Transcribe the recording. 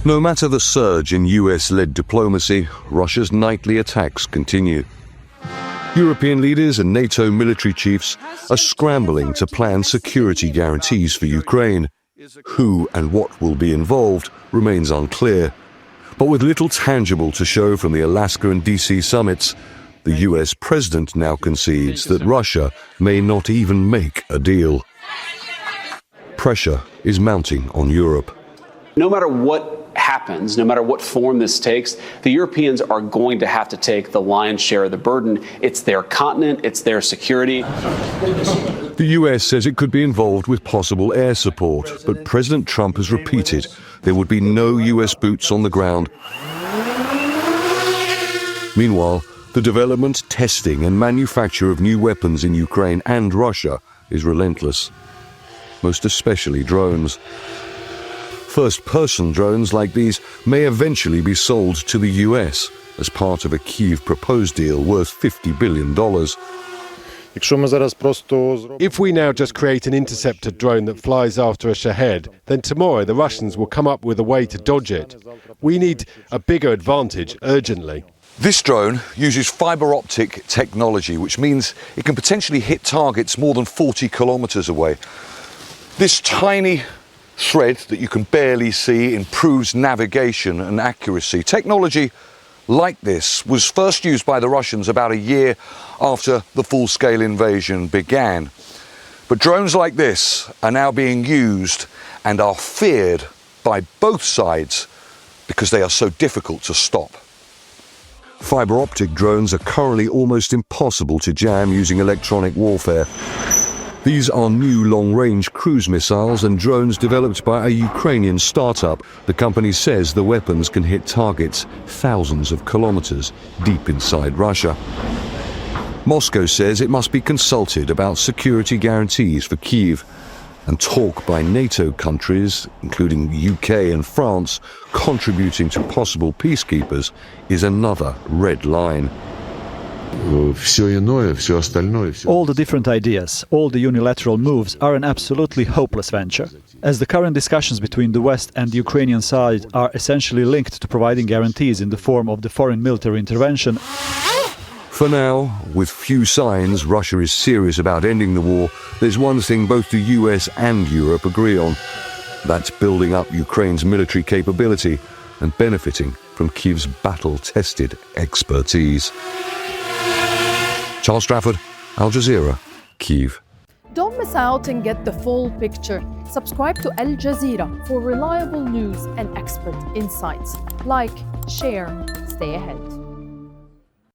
No matter the surge in US-led diplomacy, Russia's nightly attacks continue. European leaders and NATO military chiefs are scrambling to plan security guarantees for Ukraine. Who and what will be involved remains unclear. But with little tangible to show from the Alaska and DC summits, the US president now concedes that Russia may not even make a deal. Pressure is mounting on Europe. No matter what happens, no matter what form this takes, the Europeans are going to have to take the lion's share of the burden. It's their continent, it's their security. The US says it could be involved with possible air support, but President Trump has repeated there would be no US boots on the ground. Meanwhile, the development, testing and manufacture of new weapons in Ukraine and Russia is relentless, most especially drones. First-person drones like these may eventually be sold to the US as part of a Kyiv proposed deal worth $50 billion. If we now just create an interceptor drone that flies after a Shahed, then tomorrow the Russians will come up with a way to dodge it. We need a bigger advantage urgently. This drone uses fiber optic technology, which means it can potentially hit targets more than 40 kilometers away. This tiny thread that you can barely see improves navigation and accuracy. Technology like this was first used by the Russians about a year after the full-scale invasion began. But drones like this are now being used and are feared by both sides because they are so difficult to stop. Fiber optic drones are currently almost impossible to jam using electronic warfare. These are new long-range cruise missiles and drones developed by a Ukrainian startup. The company says the weapons can hit targets thousands of kilometers deep inside Russia. Moscow says it must be consulted about security guarantees for Kyiv, and talk by NATO countries, including the UK and France, contributing to possible peacekeepers is another red line. All the different ideas, all the unilateral moves are an absolutely hopeless venture, as the current discussions between the West and the Ukrainian side are essentially linked to providing guarantees in the form of the foreign military intervention. For now, with few signs Russia is serious about ending the war, there's one thing both the US and Europe agree on. That's building up Ukraine's military capability and benefiting from Kyiv's battle-tested expertise. Charles Stratford, Al Jazeera, Kyiv. Don't miss out and get the full picture. Subscribe to Al Jazeera for reliable news and expert insights. Like, share, stay ahead.